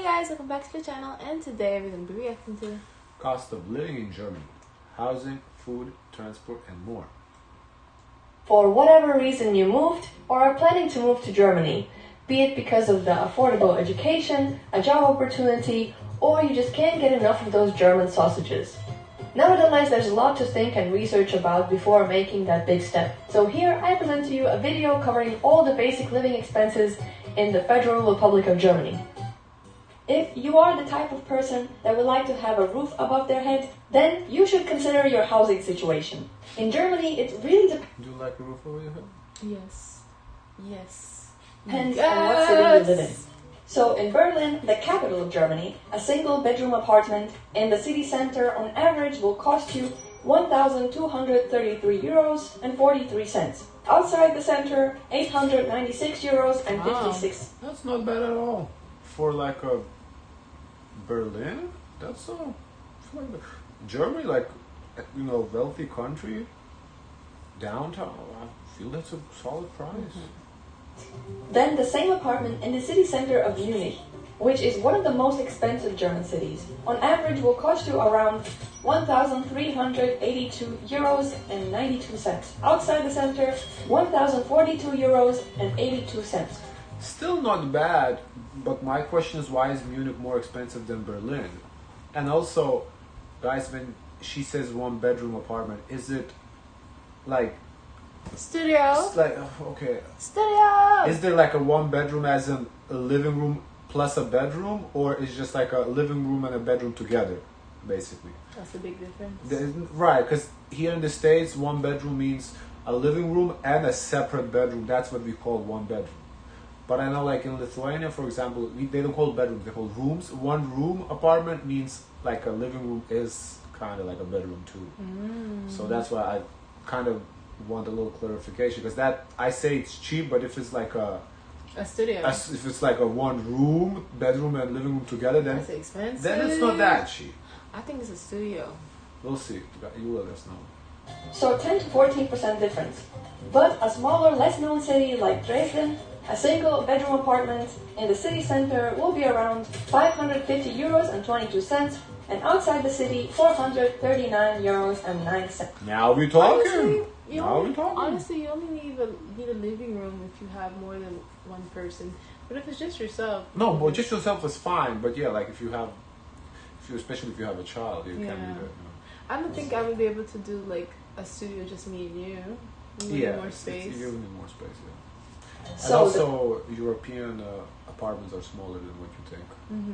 guys, welcome back to the channel, and today we're going to be reacting to cost of living in Germany, housing, food, transport, and more. For whatever reason you moved or are planning to move to Germany, be it because of the affordable education, a job opportunity, or you just can't get enough of those German sausages. Nevertheless, there's a lot to think and research about before making that big step. So here I present to you a video covering all the basic living expenses in the Federal Republic of Germany. If you are the type of person that would like to have a roof above their head, then you should consider your housing situation. In Germany, it really depends. Do you like a roof over your head? Yes. Yes. Depends on what city you live in. So in Berlin, the capital of Germany, a single bedroom apartment in the city center on average will cost you €1,233.43. Outside the center, €896.56. That's not bad at all. For like a Berlin, that's Germany, like, you know, wealthy country, downtown, I feel that's a solid price. Then the same apartment in the city center of Munich, which is one of the most expensive German cities, on average will cost you around €1,382.92. Outside the center, €1,042.82. Still not bad, but my question is, why is Munich more expensive than Berlin? And also, guys, when she says one bedroom apartment, is it like Studio. it's like, okay, Studio. is there like a one bedroom as in a living room plus a bedroom, or is just like a living room and a bedroom together, basically? That's a big difference. Right, because here in the States, one bedroom means a living room and a separate bedroom. That's what we call one bedroom. But I know, like in Lithuania, for example, they don't call bedrooms, they call rooms. One room apartment means like a living room is kind of like a bedroom too. So that's why I kind of want a little clarification, because that, I say it's cheap, but if it's like a studio, if it's like a one room, bedroom and living room together, then that's expensive. Then it's not that cheap. I think it's a studio. We'll see. You will let us know. So 10 to 14% difference. But a smaller, less known city like Dresden, a single bedroom apartment in the city center will be around €550.22, and outside the city, €439.09. Now we're talking. Honestly, you only need a living room if you have more than one person. But if it's just yourself, no, but just yourself is fine. But yeah, like especially if you have a child, you can't do that. No. I don't think I would be able to do like a studio just me and you. You need more space. You need more space, yeah. So and also, European apartments are smaller than what you think.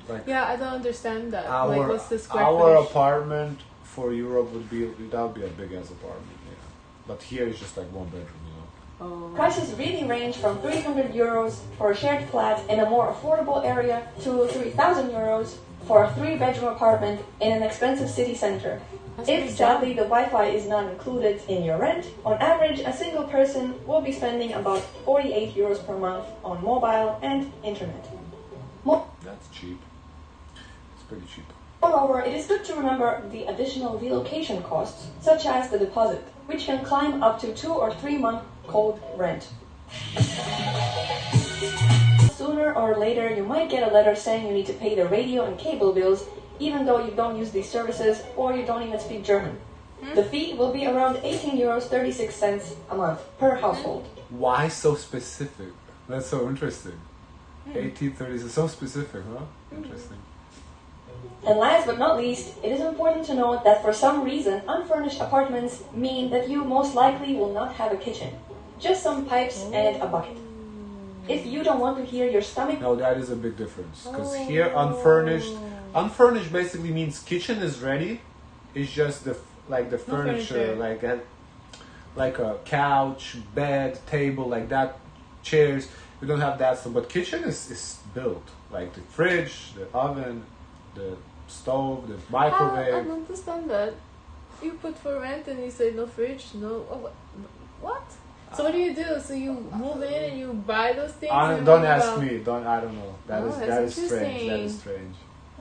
Like, yeah, I don't understand that. Like, what's the square our footage? apartment for Europe would be a big ass apartment, yeah. But here it's just like one bedroom, you know. Oh. Prices really range from €300 for a shared flat in a more affordable area to €3,000 for a 3-bedroom apartment in an expensive city center. If sadly the Wi-Fi is not included in your rent, on average a single person will be spending about €48 per month on mobile and internet. That's cheap. It's pretty cheap. Moreover, it is good to remember the additional relocation costs, such as the deposit, which can climb up to 2 or 3 month cold rent. Sooner or later, you might get a letter saying you need to pay the radio and cable bills, even though you don't use these services or you don't even speak German. The fee will be around €18.36 a month per household. Why so specific? That's so interesting. 1830 is so specific, huh? Interesting. And last but not least, it is important to note that for some reason, unfurnished apartments mean that you most likely will not have a kitchen. Just some pipes and a bucket. If you don't want to hear your stomach... No, that is a big difference. Because here, unfurnished basically means kitchen is ready. It's just the furniture, like a couch, bed, table, like that, chairs. We don't have that stuff, but kitchen is built. Like the fridge, the oven, the stove, the microwave. I don't understand that. You put for rent and you say no fridge, no... Oh, what? So what do you do? So you move in and you buy those things? Don't ask me. I don't know. That is strange. That is strange.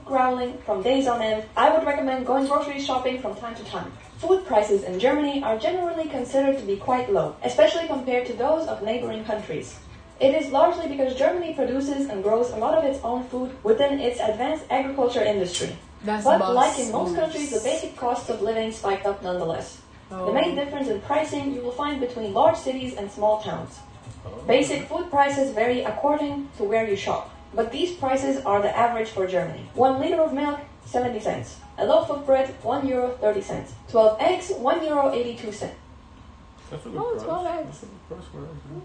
Growling from days on end, I would recommend going grocery shopping from time to time. Food prices in Germany are generally considered to be quite low, especially compared to those of neighboring countries. It is largely because Germany produces and grows a lot of its own food within its advanced agriculture industry. That's But boss like in most moves. countries, the basic costs of living spiked up nonetheless. Oh. The main difference in pricing you will find between large cities and small towns. Oh. Basic food prices vary according to where you shop, but these prices are the average for Germany. 1 liter of milk, 70 cents. A loaf of bread, €1.30. 12 eggs, €1.82. That's a good Oh, price. 12 eggs. That's a good price for eggs, yeah.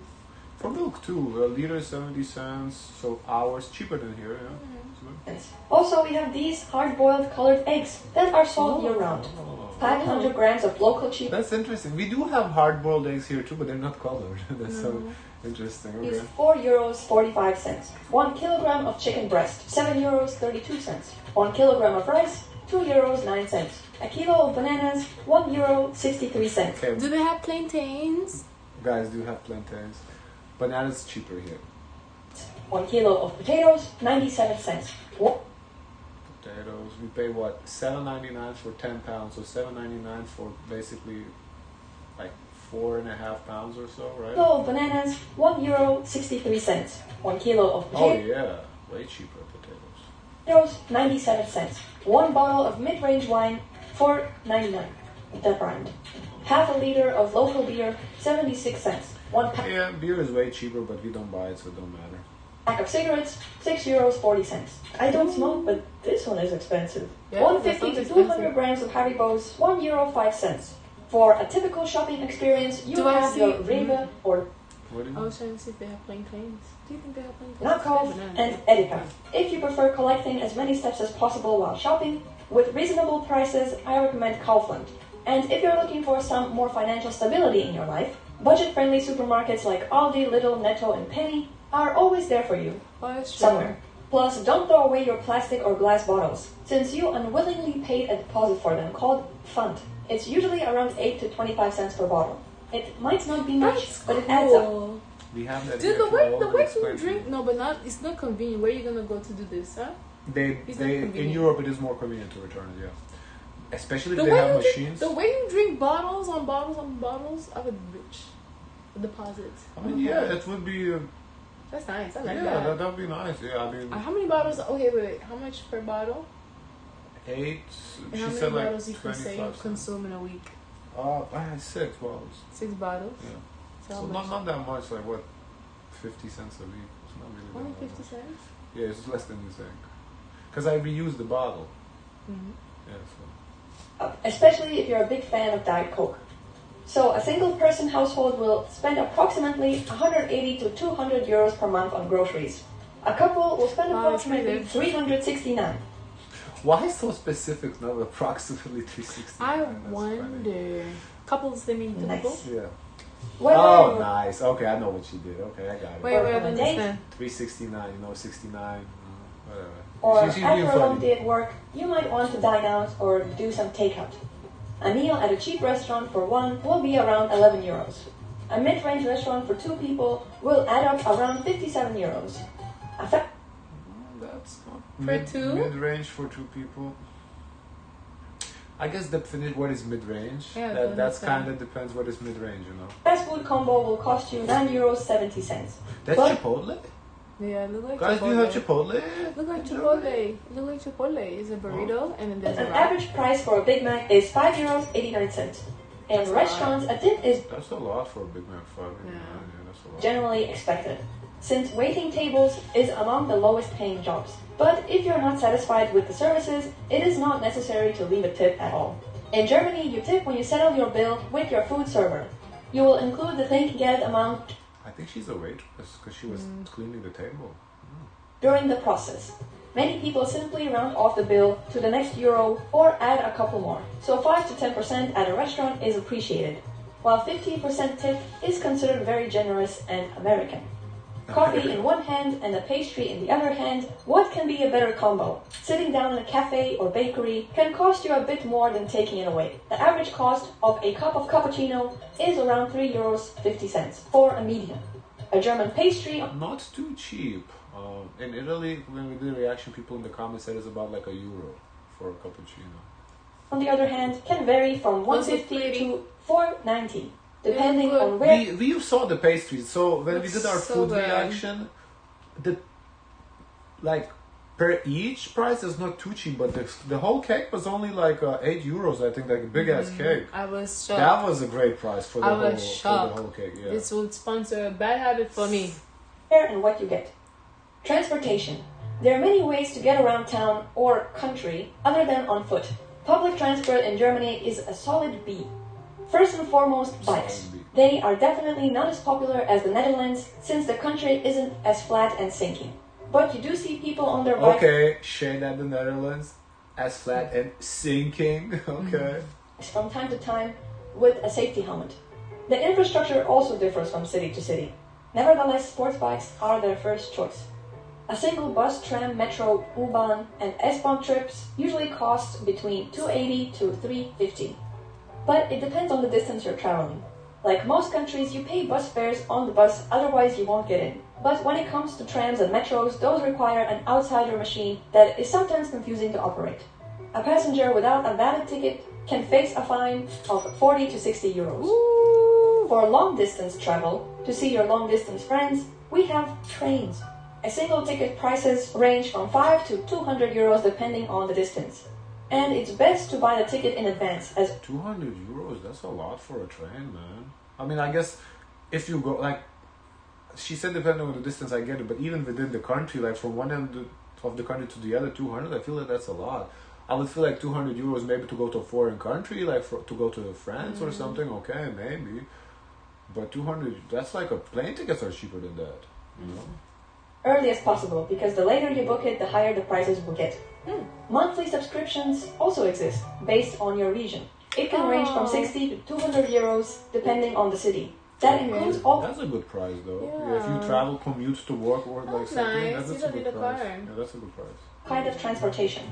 For milk too, a liter 70 cents, so hours cheaper than here, yeah. It's good. Also, we have these hard-boiled colored eggs that are sold year-round. Oh. 500 grams of local cheap That's interesting. We do have hard-boiled eggs here too, but they're not colored. That's so interesting. is Okay. €4.45. 1 kilogram of chicken breast, €7.32. 1 kilogram of rice, €2.09. A kilo of bananas, €1.63. Okay, Do they have plantains? guys do have plantains. Bananas cheaper here. 1 kilo of potatoes, 97 cents. Potatoes, we pay what? $7.99 for 10 pounds, so $7.99 for basically like 4.5 pounds or so, right? Kilo of bananas, €1.63. 1 kilo of Oh potatoes, yeah, way cheaper potatoes. 97 cents. 1 bottle of mid-range wine, $4.99. The brand. Half a liter of local beer, 76 cents. 1 pack Yeah, beer is way cheaper, but we don't buy it, so it don't matter. of cigarettes, €6.40. I don't smoke, but this one is expensive. Yeah, 150 that to sounds 200 expensive. grams of Haribos, €1.05. For a typical shopping experience, you Do I have see- your Rebe or What do you I was trying to see if they have plantains. Do you think they have plantains? knockoff Bananas. and Edeka. If you prefer collecting as many steps as possible while shopping, with reasonable prices, I recommend Kaufland. And if you're looking for some more financial stability in your life, budget-friendly supermarkets like Aldi, Lidl, Netto, and Penny are always there for you, Oh, that's true. somewhere. Plus, don't throw away your plastic or glass bottles, since you unwillingly paid a deposit for them called fund. It's usually around 8 to 25 cents per bottle. It might not be much, That's but it adds up. cool. We have that Dude, here the too, way all the way you expensive. drink, no, but not. It's not convenient. Where are you gonna go to do this, huh? It's not In convenient. Europe it is more convenient to return it, yeah. Especially The if they way have you drink, machines. the way you drink bottles on bottles on bottles, I would rich. Deposits. I mean, yeah, it would be. That's nice. I like Yeah, that. that would be nice. Yeah, I mean, How many bottles? Okay, wait. How much per bottle? 8. And She how many said like bottles you can say you 25 cents. consume in a week? I had 6 bottles. 6 bottles. Yeah. So how So much? not that much. Like what, 50 cents a week. It's not really Only that 50 much. cents. Yeah, it's less than you think. Because I reuse the bottle. Mm-hmm. Yeah. So. Especially if you're a big fan of Diet Coke. So a single person household will spend approximately 180 to 200 euros per month on groceries. A couple will spend Wow, approximately expensive. 369. Why so specific? Not approximately 360. I wonder. Couples, they mean Nice. couples? Yeah. Whether Oh, you're nice. Okay, I know what you did. Okay, I got it. Wait, I don't Date? understand. 369, 69, whatever. or She's being after a long funny. day at work, you might want to dine out or do some takeout. A meal at a cheap restaurant for one will be around 11 euros. A mid-range restaurant for 2 people will add up around 57 euros. A That's not For two? mid-range for 2 people. I guess what is mid-range? Yeah, That's that's kind of depends what is mid-range, you know. fast food combo will cost you 9 euros 70 cents. That's But- Chipotle? Yeah, look like Guys, Chipotle. do you have Chipotle? Look like Chipotle. Look like Chipotle. It's a burrito and then there's An a wrap. average price for a Big Mac is 5 euros 89 cents. In That's a restaurants, a tip is That's a lot for a Big Mac 5. Yeah. That's a lot. generally expected, since waiting tables is among the lowest paying jobs. But if you're not satisfied with the services, it is not necessary to leave a tip at all. In Germany, you tip when you settle your bill with your food server. You will include the think-get amount I think she's a waitress because she was cleaning the table. during the process. Many people simply round off the bill to the next euro or add a couple more. So 5 to 10% at a restaurant is appreciated, while 50% tip is considered very generous and American. Coffee in one hand and a pastry in the other hand, what can be a better combo? Sitting down in a cafe or bakery can cost you a bit more than taking it away. The average cost of a cup of cappuccino is around 3 euros 50 cents for a medium. A German pastry Not too cheap. In Italy, when we did a reaction, people in the comments said it's about like €1 for a cappuccino. on the other hand, can vary from Was it 150 pretty? to 490. depending good. on where. We saw the pastries. So when we did our So food good. reaction, the like per each price is not too cheap, but the whole cake was only like €8. I think, like a big ass cake. I was shocked. That was a great price for the I whole was shocked. for the whole cake. Yeah. This would sponsor a bad habit for me. Where and what you get. Transportation. There are many ways to get around town or country other than on foot. Public transport in Germany is a solid B. First and foremost, bikes. Solid B. They are definitely not as popular as the Netherlands since the country isn't as flat and sinking. But you do see people on their bikes Okay, Shane at the Netherlands, as flat and sinking. Okay. from time to time with a safety helmet. The infrastructure also differs from city to city. Nevertheless, sports bikes are their first choice. A single bus, tram, metro, U-Bahn, and S-Bahn trips usually cost between $280 to $350. But it depends on the distance you're traveling. Like most countries, you pay bus fares on the bus, otherwise you won't get in. But when it comes to trams and metros, those require an outsider machine that is sometimes confusing to operate. A passenger without a valid ticket can face a fine of 40 to 60 euros. For long distance travel, to see your long distance friends, we have trains. A single ticket prices range from 5 to 200 euros depending on the distance. And it's best to buy the ticket in advance as €200, that's a lot for a train, man. I mean, I guess if you go, like, she said depending on the distance, I get it, but even within the country, like from one end of the country to the other, 200, I feel like that's a lot. I would feel like €200 maybe to go to a foreign country, like to go to France or something, okay, maybe. But 200, that's like plane tickets are cheaper than that, you know? early as possible because the later you book it, the higher the prices will get. Monthly subscriptions also exist based on your region. It can range from 60 to 200 euros depending on the city. That includes all. That's a good price though. Yeah. If you travel, commute to work or like That's something, nice. that's You a don't need good a price. car. Yeah, that's a good price. Kind of transportation.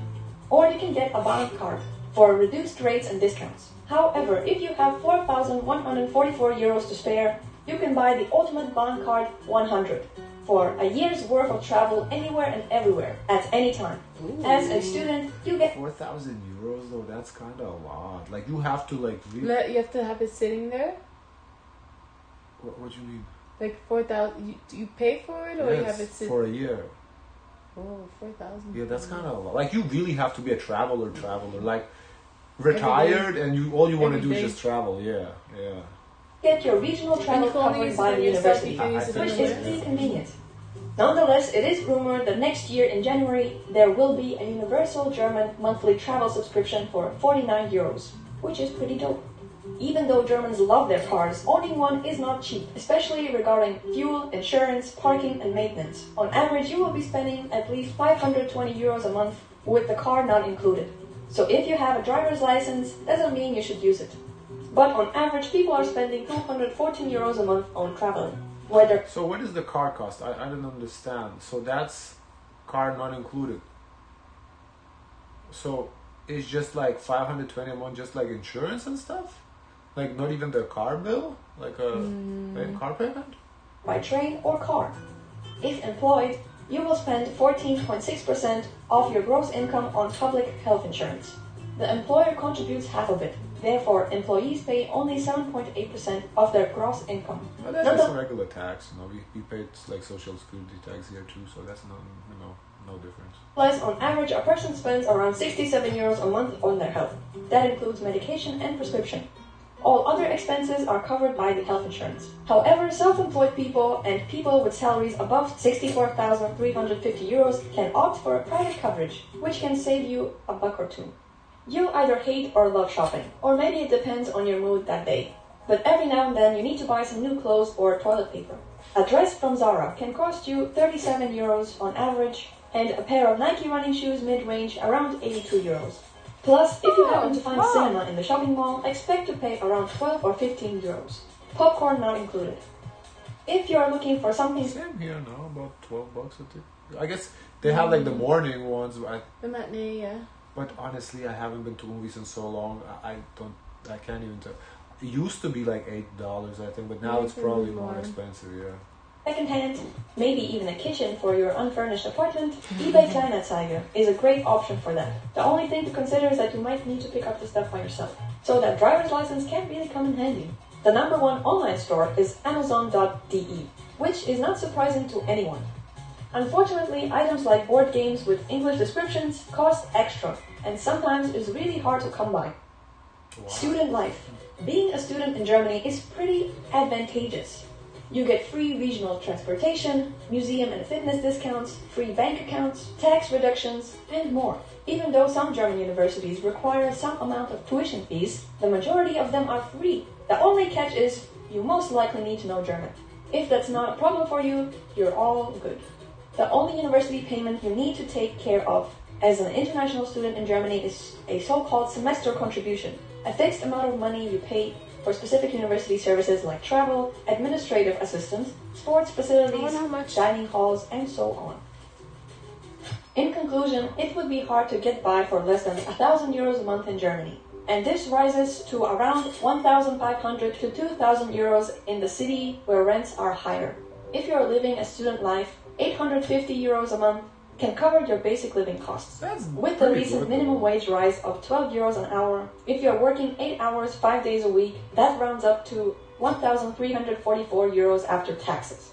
Or you can get a bond card for reduced rates and discounts. However, if you have 4,144 euros to spare, you can buy the ultimate bond card 100 for a year's worth of travel anywhere and everywhere at any time. As a student, you get €4,000 though, that's kind of a lot. Like you have to like really. You have to have it sitting there. What do you mean? Like 4,000. You pay for it, or you have it sitting for a year. Oh, 4,000. Yeah, that's kind of a lot. Like you really have to be a traveler, like retired, and all you want to Every do day. is just travel. Yeah. get your regional travel you can only covered use by it the on yourself, university, you can use it which on is yourself. pretty convenient. Nonetheless, it is rumored that next year in January there will be a universal German monthly travel subscription for 49 euros, which is pretty dope. Even though Germans love their cars, owning one is not cheap, especially regarding fuel, insurance, parking, and maintenance. On average, you will be spending at least 520 euros a month with the car not included. So if you have a driver's license, doesn't mean you should use it. But on average, people are spending 214 euros a month on traveling. Whether So what is the car cost? I don't understand. So that's car not included. So it's just like 520 a month, just like insurance and stuff? Like not even the car bill? Like a car payment? by train or car. If employed, you will spend 14.6% of your gross income on public health insurance. The employer contributes half of it. Therefore, employees pay only 7.8% of their gross income. But that's None just of- regular tax, you know. We paid like social security tax here too, so that's not, no difference. Plus, on average, a person spends around 67 euros a month on their health. That includes medication and prescription. All other expenses are covered by the health insurance. However, self-employed people and people with salaries above 64,350 euros can opt for a private coverage, which can save you a buck or two. You either hate or love shopping, or maybe it depends on your mood that day. But every now and then you need to buy some new clothes or toilet paper. A dress from Zara can cost you 37 euros on average, and a pair of Nike running shoes mid-range around 82 euros. Plus, if you happen to find a cinema in the shopping mall, expect to pay around 12 or 15 euros. Popcorn not included. If you are looking for something Same here now, about $12 a ticket. I guess they have like the morning ones, The matinee, yeah. but honestly, I haven't been to movies in so long. I can't even tell. It used to be like $8, I think, but now Yeah, it's it's probably more. more expensive. Yeah. second-hand, maybe even a kitchen for your unfurnished apartment, eBay Kleinanzeiger is a great option for that. The only thing to consider is that you might need to pick up the stuff by yourself, so that driver's license can really come in handy. The #1 online store is Amazon.de, which is not surprising to anyone. Unfortunately, items like board games with English descriptions cost extra, and sometimes is really hard to come by. Wow. Student life. Being a student in Germany is pretty advantageous. You get free regional transportation, museum and fitness discounts, free bank accounts, tax reductions, and more. Even though some German universities require some amount of tuition fees, the majority of them are free. The only catch is you most likely need to know German. If that's not a problem for you, you're all good. The only university payment you need to take care of as an international student in Germany is a so-called semester contribution, a fixed amount of money you pay for specific university services like travel, administrative assistance, sports facilities, dining halls, and so on. In conclusion, it would be hard to get by for less than 1,000 euros a month in Germany, and this rises to around 1,500 to 2,000 euros in the city where rents are higher. If you are living a student life, 850 euros a month can cover your basic living costs. With the recent minimum wage rise of 12 euros an hour, if you are working 8 hours 5 days a week, that rounds up to 1,344 euros after taxes.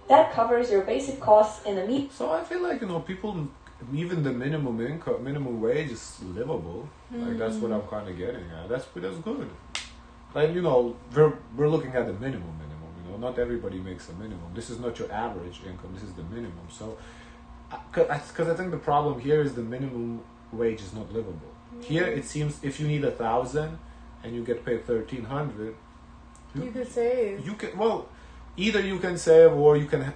That covers your basic costs in a meal. So I feel like, people, even the minimum income, minimum wage is livable. Like that's what I'm kind of getting at. That's good. Like, we're looking at the minimum. Not everybody makes a minimum. This is not your average income. This is the minimum. So, because I think the problem here is the minimum wage is not livable. Here it seems if you need 1,000 and you get paid 1,300, you could save. Either you can save or you can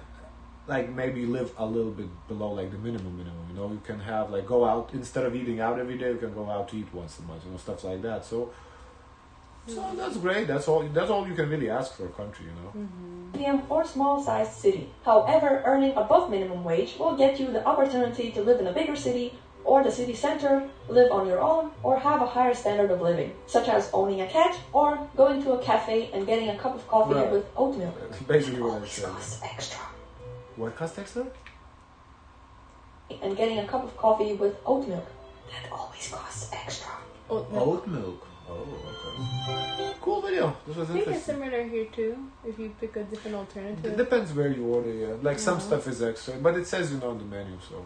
like maybe live a little bit below like the minimum. You can have like go out instead of eating out every day. You can go out to eat once a month. Stuff like that. So that's great. That's all you can really ask for a country. Medium or small-sized city. However, earning above minimum wage will get you the opportunity to live in a bigger city or the city center, live on your own, or have a higher standard of living, such as owning a cat or going to a cafe and getting a cup of coffee with oat milk. Basically what I said. Costs extra. What costs extra? And getting a cup of coffee with oat milk. That always costs extra. Oat milk. Oh, okay. Cool video. This was I think interesting. it's similar here too, if you pick a different alternative. It depends where you order, yeah. Like some stuff is extra, but it says on the menu, so.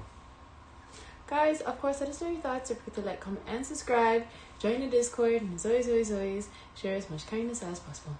Guys, of course, let us know your thoughts. Don't forget to like, comment, and subscribe. Join the Discord, and as always, share as much kindness as possible.